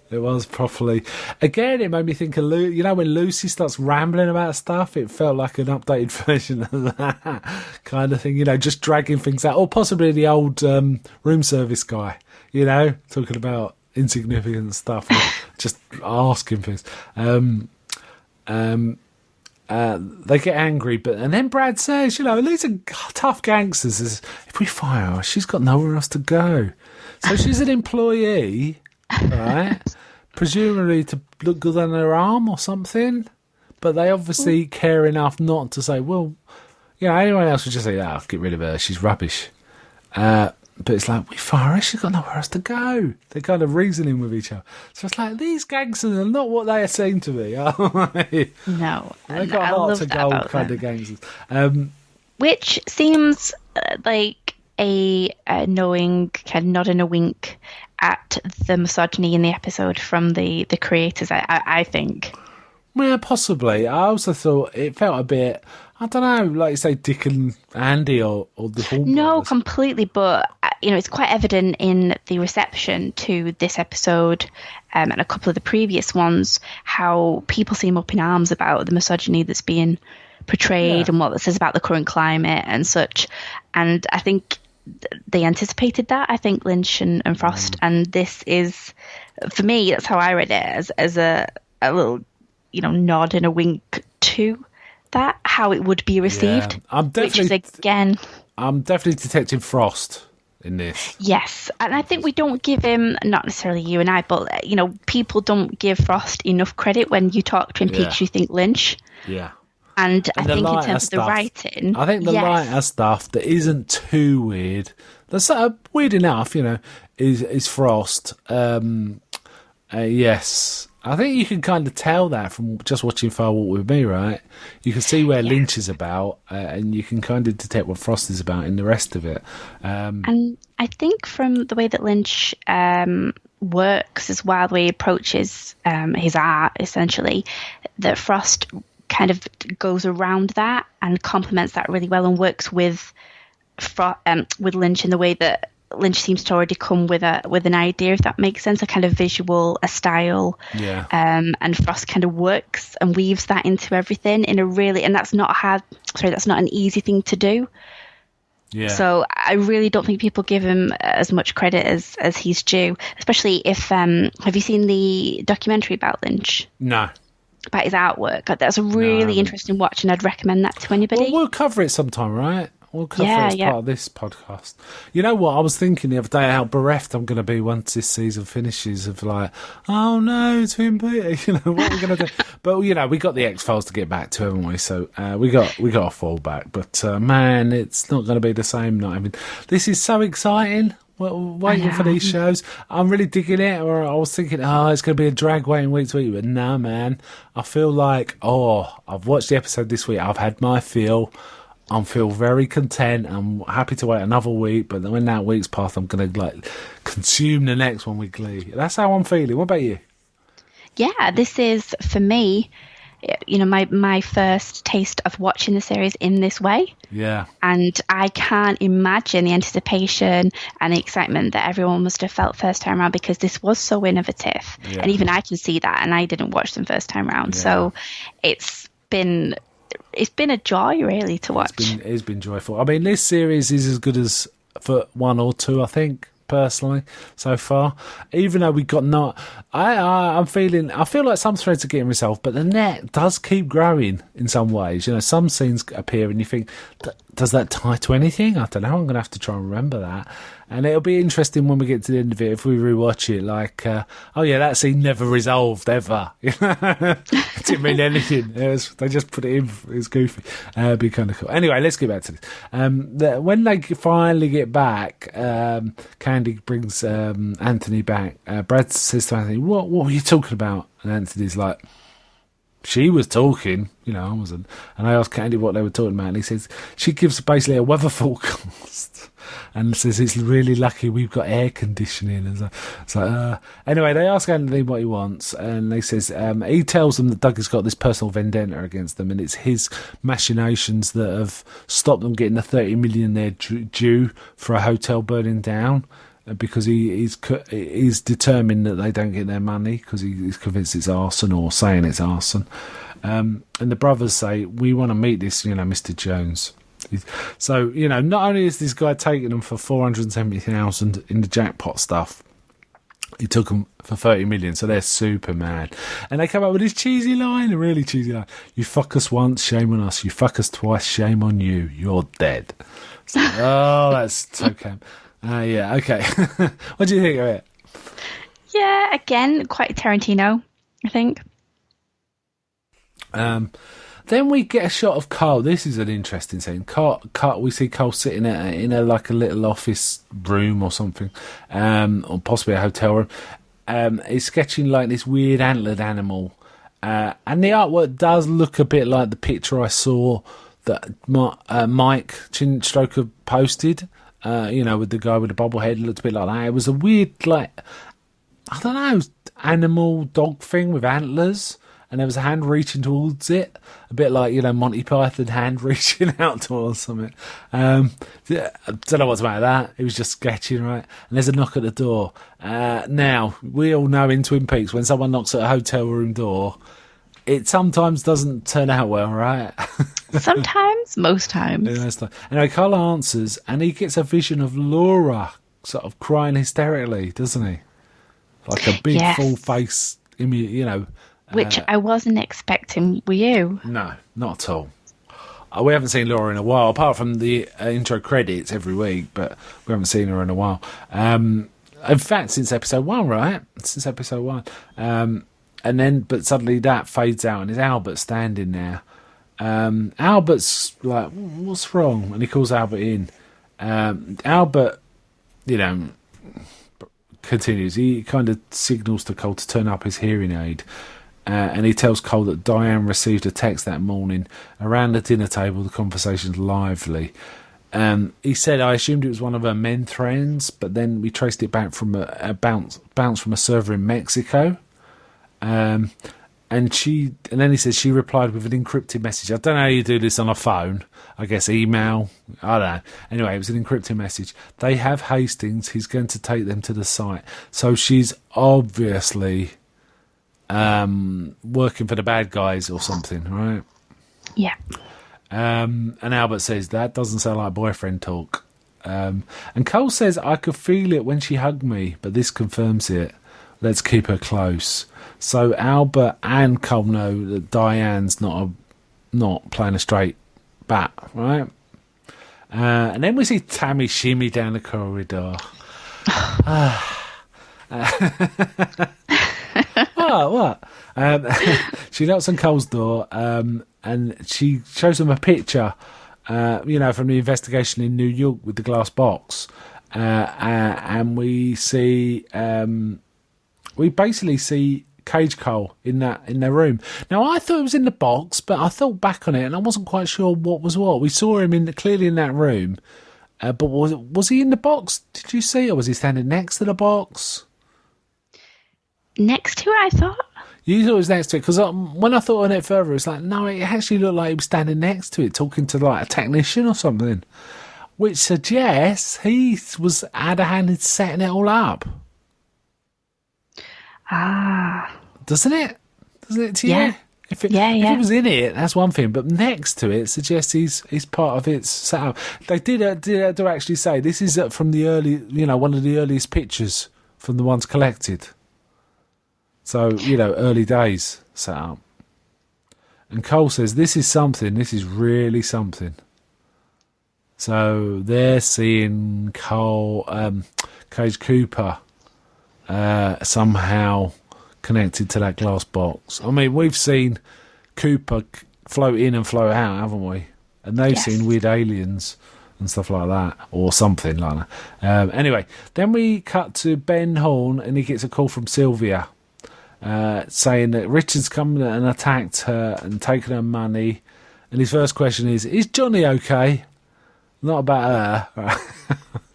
properly. Again, it made me think of when Lucy starts rambling about stuff, it felt like an updated version of that kind of thing, just dragging things out. Or possibly the old room service guy. Talking about insignificant stuff, just asking things. They get angry, and then Brad says, these are tough gangsters. If we fire her, she's got nowhere else to go. So she's an employee, right? Presumably to look good on her arm or something. But they obviously care enough not to say, well, anyone else would just say, get rid of her, she's rubbish. But it's like, we fire her, she's got nowhere else to go. They're kind of reasoning with each other. So it's like, these gangsters are not what they seem to be, are they? No. They've got hearts of gold kind of gangsters. Which seems like a knowing, kind of nod and a wink at the misogyny in the episode from the creators, I think. Yeah, possibly. I also thought it felt a bit, I don't know, like you say, Dick and Andy or the Hall No, brothers. completely. But, it's quite evident in the reception to this episode and a couple of the previous ones how people seem up in arms about the misogyny that's being portrayed and what it says about the current climate and such. And I think they anticipated that. I think Lynch and Frost, and this is, for me, that's how I read it, as a little, nod and a wink to that, how it would be received. Yeah. I'm definitely detecting Frost in this. Yes, and I think we don't give him, not necessarily you and I, but people don't give Frost enough credit. When you talk Twin Peaks, you think Lynch. Yeah. And I think in terms of the writing, I think the lighter stuff that isn't too weird, that's weird enough, is Frost. Yes. I think you can kind of tell that from just watching Fire Walk with Me, right? You can see where Lynch is about, and you can kind of detect what Frost is about in the rest of it. And I think from the way that Lynch works as well, the way he approaches his art, essentially, that Frost kind of goes around that and complements that really well and works with Lynch in the way that Lynch seems to already come with an idea, if that makes sense, a kind of visual, a style. Yeah. And Frost kind of works and weaves that into everything in a really, and that's not an easy thing to do. Yeah. So I really don't think people give him as much credit as he's due, especially if, have you seen the documentary about Lynch? No. About his artwork? That's a really interesting watch, and I'd recommend that to anybody. Well, we'll cover it sometime, right? We'll cover it as part of this podcast. You know what? I was thinking the other day how bereft I'm going to be once this season finishes of oh no, Twin Peaks. What are we going to do? But, we got the X-Files to get back to, haven't we? So we got a fallback. But, man, it's not going to be the same night. I mean, this is so exciting. Waiting for these shows. I'm really digging it. Or I was thinking, it's going to be a drag waiting week to week. But no, man. I feel like, I've watched the episode this week. I've had my fill. I feel very content. I'm happy to wait another week, but then when that week's passed, I'm going to consume the next one with glee. That's how I'm feeling. What about you? Yeah, this is, for me, my first taste of watching the series in this way. Yeah. And I can't imagine the anticipation and the excitement that everyone must have felt first time around, because this was so innovative. Yeah. And even I can see that, and I didn't watch them first time around. Yeah. So it's been a joy, really, to watch. It's been joyful. I mean, this series is as good as for 1 or 2, I think, personally, so far. Even though we got I feel like some threads are getting resolved, but the net does keep growing in some ways. Some scenes appear and you think, does that tie to anything? I don't know. I'm going to have to try and remember that. And it'll be interesting when we get to the end of it, if we rewatch it, that scene never resolved, ever. It didn't mean anything. They just put it in. It's goofy. It'd be kind of cool. Anyway, let's get back to this. When they finally get back, Candy brings Anthony back. Brad says to Anthony, what were you talking about? And Anthony's like, she was talking, I wasn't. And I asked Candy what they were talking about, and he says, she gives basically a weather forecast and says it's really lucky we've got air conditioning. And so anyway, they ask Anthony what he wants, and he says he tells them that Doug has got this personal vendetta against them, and it's his machinations that have stopped them getting the $30 million they're due for a hotel burning down. Because he's determined that they don't get their money, because he's convinced it's arson, or saying it's arson. And the brothers say, we want to meet this, Mr. Jones. So, not only is this guy taking them for $470,000 in the jackpot stuff, he took them for $30 million, so they're super mad. And they come up with this cheesy line, a really cheesy line. You fuck us once, shame on us. You fuck us twice, shame on you. You're dead. So, that's so camp. Yeah, okay. What do you think of it? Yeah, again, quite Tarantino, I think. Then we get a shot of Carl. This is an interesting scene. We see Carl sitting in a little office room or something, or possibly a hotel room. He's sketching this weird antlered animal, and the artwork does look a bit like the picture I saw that Mike Chinstroker posted. With the guy with the bobblehead, it looked a bit like that. It was a weird, I don't know, animal dog thing with antlers, and there was a hand reaching towards it, a bit like, Monty Python hand reaching out towards something. I don't know what's about that. It was just sketching, right? And there's a knock at the door. Now, we all know in Twin Peaks, when someone knocks at a hotel room door, it sometimes doesn't turn out well, right? Sometimes, most times. Yeah, that's anyway, Carl answers, and he gets a vision of Laura sort of crying hysterically, doesn't he? Like a big Yes. full face, Which I wasn't expecting. Were you? No, not at all. We haven't seen Laura in a while, apart from the intro credits every week, but we haven't seen her in a while. In fact, since episode 1, right? Since episode 1. But suddenly that fades out, and it's Albert standing there. Albert's like, what's wrong? And he calls Albert in. Albert, continues. He kind of signals to Cole to turn up his hearing aid. And he tells Cole that Diane received a text that morning. Around the dinner table, the conversation's lively. He said, I assumed it was one of her men friends, but then we traced it back from a bounce from a server in Mexico. And then he says she replied with an encrypted message. I don't know how you do this on a phone. I guess email. I don't know. Anyway, it was an encrypted message. They have Hastings. He's going to take them to the site. So she's obviously working for the bad guys or something, right? Yeah. And Albert says, that doesn't sound like boyfriend talk. And Cole says, I could feel it when she hugged me, but this confirms it. Let's keep her close. So Albert and Cole know that Diane's not playing a straight bat, right? And then we see Tammy shimmy down the corridor. What? She knocks on Cole's door, and she shows him a picture, from the investigation in New York with the glass box. And we see, we basically see Cage Cole in their room. Now, I thought it was in the box, but I thought back on it, and I wasn't quite sure what was what. We saw him clearly in that room, but was he in the box? Did you see, or was he standing next to the box? Next to it, I thought. You thought it was next to it, because when I thought on it further, it's like, no, it actually looked like he was standing next to it, talking to like a technician or something, which suggests he had a hand in setting it all up. Doesn't it? Doesn't it to you? If it was in it, that's one thing, but next to it suggests he's part of its setup. They did actually say this is from the early, one of the earliest pictures from the ones collected. So, early days set up. And Cole says, this is really something. So they're seeing Cage Cooper somehow connected to that glass box. I mean, we've seen Cooper float in and float out, haven't we? And they've seen weird aliens and stuff like that, or something like that. Anyway, then we cut to Ben Horn, and he gets a call from Sylvia. Saying that Richard's come and attacked her and taken her money, and his first question is Johnny okay? Not about her.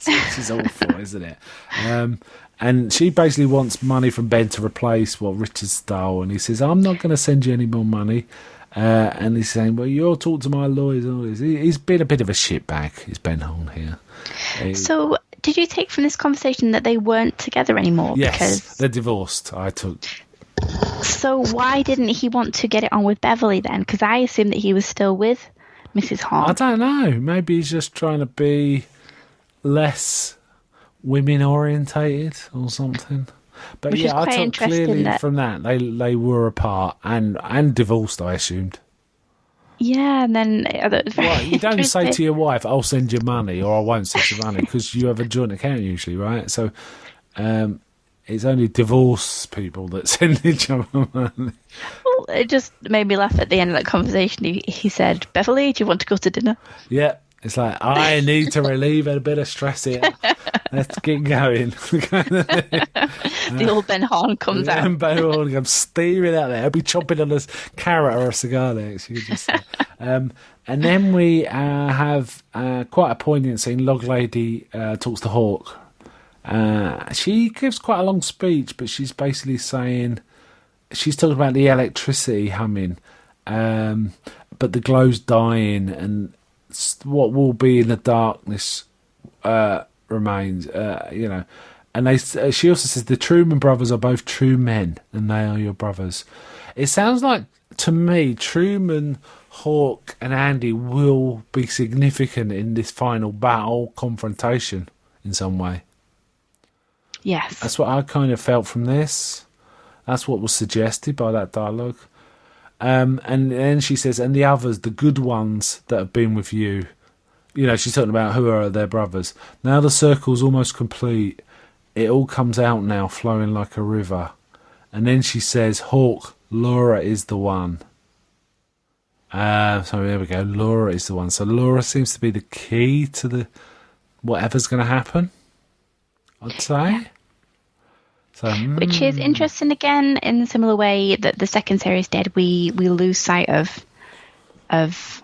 This is awful, isn't it? And she basically wants money from Ben to replace what Richard stole, and he says, I'm not going to send you any more money. And he's saying, well, you'll talk to my lawyers and all this. He's been a bit of a shitbag, is Ben Horn here. So did you take from this conversation that they weren't together anymore? Yes, because they're divorced. I took. So why didn't he want to get it on with Beverly then? Because I assumed that he was still with Mrs. Horn. I don't know. Maybe he's just trying to be less women orientated or something. But Which is I quite took interesting clearly from that they were apart and divorced, I assumed. Yeah, and then Well, you don't say to your wife, I'll send you money, or I won't send you money, because you have a joint account usually, right? So it's only divorced people that send each other money. Well, it just made me laugh at the end of that conversation. He said, Beverly, do you want to go to dinner? Yeah, it's like, I need to relieve a bit of stress here. Let's get going. The old Ben Horn comes out. And Ben Horn comes steaming out there. He'll be chomping on a carrot or a cigar next. You could just say. And then we have quite a poignant scene. Log Lady talks to Hawk. She gives quite a long speech, but she's basically saying, she's talking about the electricity humming, but the glow's dying, and what will be in the darkness remains, And she also says the Truman brothers are both true men, and they are your brothers. It sounds like, to me, Truman Hawk and Andy will be significant in this final battle confrontation in some way. Yes. That's what I kind of felt from this. That's what was suggested by that dialogue. And then she says, and the others, the good ones that have been with you. You know, she's talking about who are their brothers. Now the circle's almost complete. It all comes out now, flowing like a river. And then she says, Hawk, Laura is the one. So there we go. Laura is the one. So Laura seems to be the key to the whatever's going to happen, I'd say. Yeah. So, Which is interesting again, in a similar way that the second series did. We lose sight of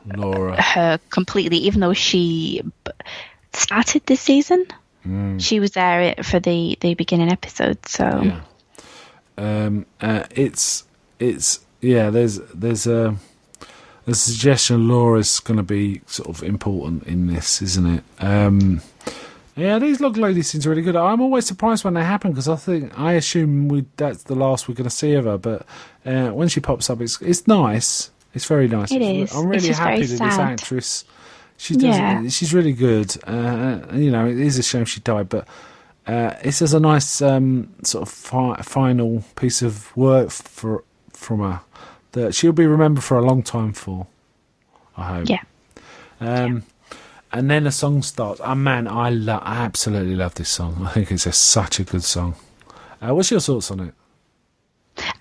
Laura. her completely, even though she started this season. She was there for the beginning episode. So it's there's a suggestion Laura's going to be sort of important in this, isn't it? These Log Ladies seems really good. I'm always surprised when they happen because I assume that's the last we're going to see of her. But when she pops up, it's nice. It's very nice. It is. I'm really happy that this actress. She's really good. It is a shame she died, but it's as a nice sort of final piece of work from her that she'll be remembered for a long time for, I hope. Yeah. And then the song starts. Oh man, I absolutely love this song. I think it's such a good song. What's your thoughts on it?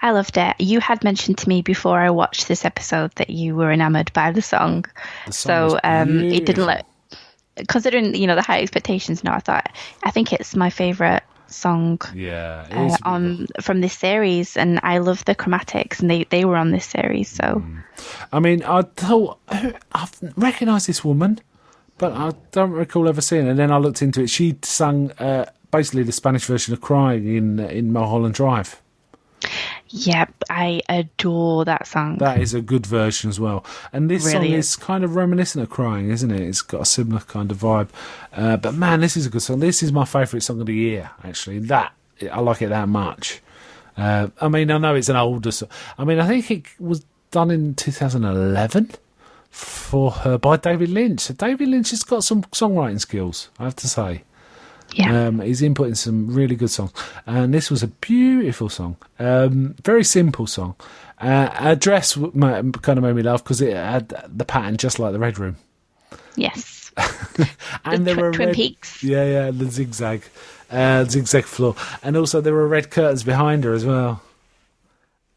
I loved it. You had mentioned to me before I watched this episode that you were enamoured by the song. So it didn't considering the high expectations. No, I think it's my favourite song. Yeah, it is from this series, and I love the chromatics, and they were on this series. So, I mean, I thought I've recognised this woman, but I don't recall ever seeing her. And then I looked into it. She sang basically the Spanish version of "Crying" in Mulholland Drive. Yep, I adore that song. That is a good version as well. And this really song is kind of reminiscent of Crying, isn't it? It's got a similar kind of vibe. But man, this is a good song. This is my favourite song of the year, actually. I like it that much. I mean, I know it's an older song. I mean, I think it was done in 2011 for her by David Lynch. So David Lynch has got some songwriting skills, I have to say. Yeah. He's inputting some really good songs. And this was a beautiful song. Very simple song. Her dress kind of made me laugh because it had the pattern just like the Red Room. Yes. And there were Twin Peaks. Yeah, the zigzag floor. And also there were red curtains behind her as well.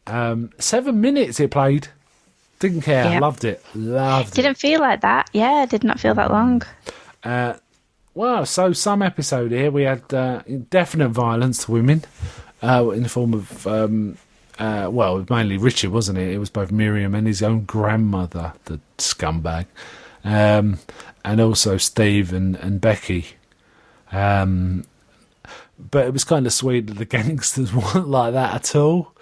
7 minutes it played. Didn't care. Yep. Loved it. Didn't feel like that. Yeah, did not feel that long. Well, so some episode here we had definite violence to women in the form of, mainly Richard, wasn't it? It was both Miriam and his own grandmother, the scumbag, and also Steve and Becky. But it was kind of sweet that the gangsters weren't like that at all.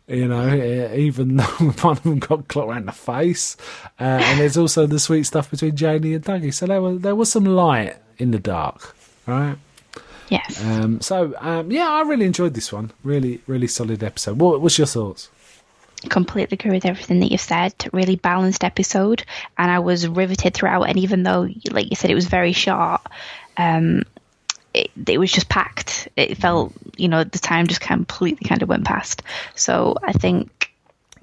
Even though one of them got clocked around the face. And there's also the sweet stuff between Janie and Dougie. So there was some light in the dark, right? Yes. I really enjoyed this one. Really, really solid episode. What's your thoughts? Completely agree with everything that you've said. Really balanced episode, and I was riveted throughout. And even though, like you said, it was very short, it was just packed. It felt, the time just completely kind of went past. So I think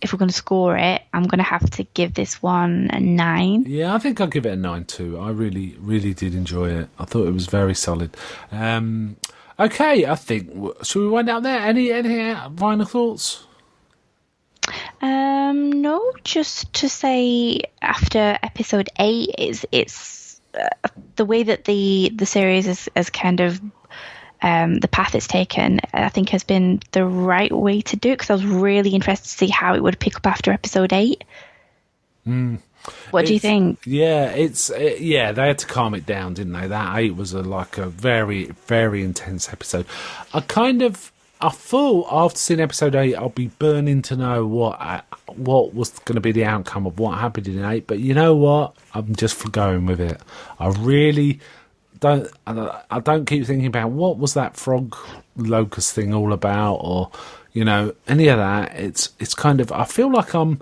if we're going to score it, I'm going to have to give this one a 9. Yeah, I think I'll give it a 9 too. I really, really did enjoy it. I thought it was very solid. Okay, I think, should we wind out there? Any final thoughts? No, just to say after episode 8, it's the way that the series is kind of the path it's taken, I think has been the right way to do it, because I was really interested to see how it would pick up after episode 8. What do you think? Yeah, they had to calm it down, didn't they? That 8 was a very, very intense episode. I thought after seeing episode 8, I'll be burning to know what was going to be the outcome of what happened in 8. But you know what? I'm just going with it. I really don't. I don't keep thinking about what was that frog locust thing all about, or any of that. It's kind of. I feel like I'm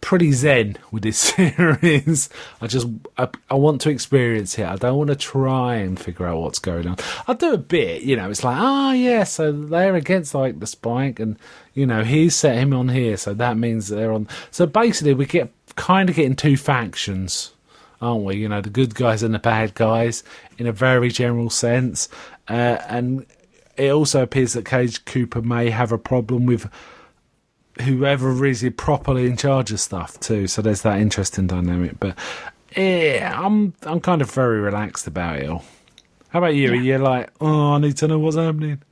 pretty zen with this series. I want to experience it. I don't want to try and figure out what's going on. I'll do a bit, it's like, so they're against like the Spike, and he's set him on here, so that means they're on. So basically, we getting two factions, aren't we? The good guys and the bad guys in a very general sense, and it also appears that Cage Cooper may have a problem with whoever is properly in charge of stuff too. So there's that interesting dynamic. But I'm kind of very relaxed about it all. How about you? Yeah. Are you like, I need to know what's happening?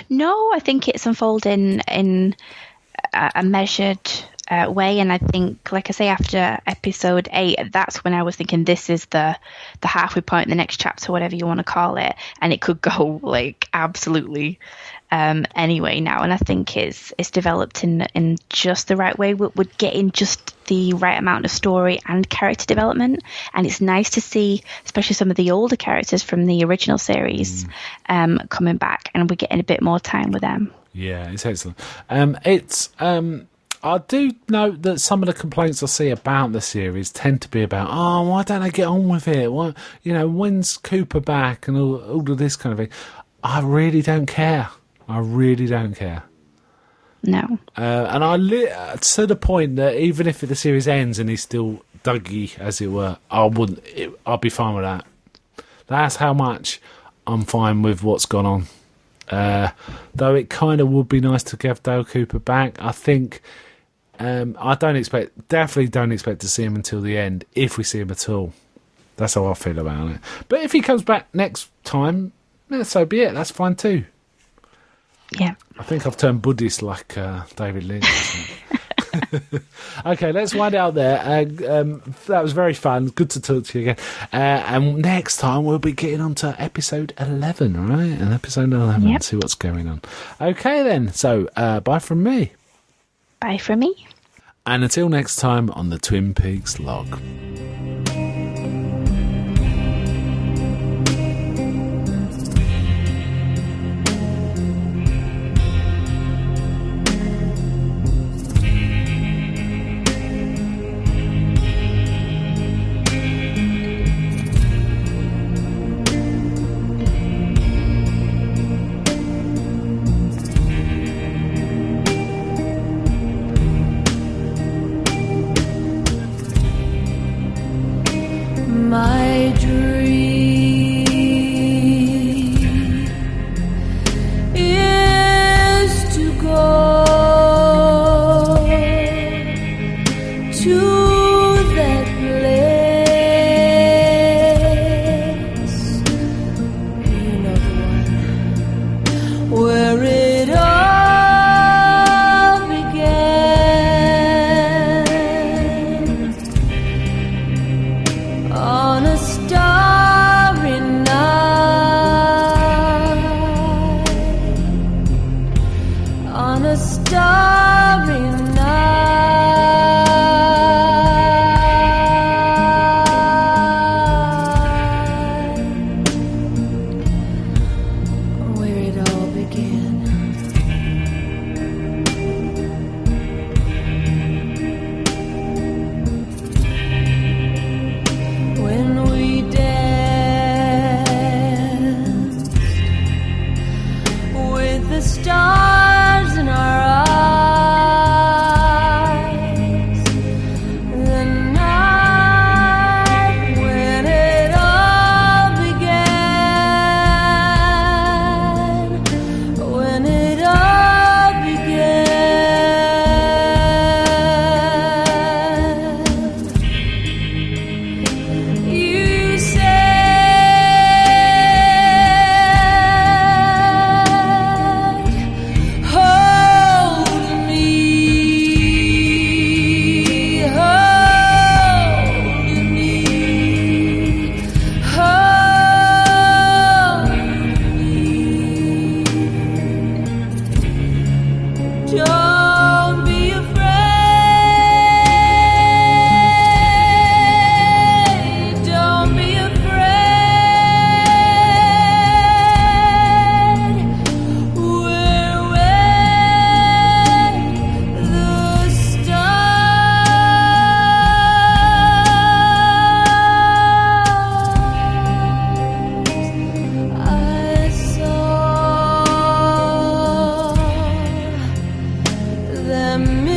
No, I think it's unfolding in a measured way, and I think, like I say, after episode 8, that's when I was thinking this is the halfway point, the next chapter, whatever you want to call it, and it could go like absolutely anyway now. And I think it's developed in just the right way. We're getting just the right amount of story and character development, and it's nice to see, especially some of the older characters from the original series coming back, and we're getting a bit more time with them. Yeah, it's excellent. I do note that some of the complaints I see about the series tend to be about, why don't they get on with it? Why, when's Cooper back and all of this kind of thing. I really don't care. No. And to the point that even if the series ends and he's still Dougie, as it were, I'll be fine with that. That's how much I'm fine with what's gone on. Though it kind of would be nice to get Dale Cooper back. I think I definitely don't expect to see him until the end, if we see him at all. That's how I feel about it. But if he comes back next time, so be it. That's fine too. Yeah. I think I've turned Buddhist like David Lynch. Okay, let's wind it out there. That was very fun. Good to talk to you again. And next time we'll be getting on to episode 11, right? And episode 11, yep. See what's going on. Okay then, so bye from me. Bye from me. And until next time on the Twin Peaks Log. My dream is to go to that place, the one where it all began. On a starry night, on a starry night, where it all began. When we danced with the stars in our eyes, the night when it all began, when it all began. You said, hold me, hold me, hold me. Don't be afraid, don't be afraid. We're where the stars me.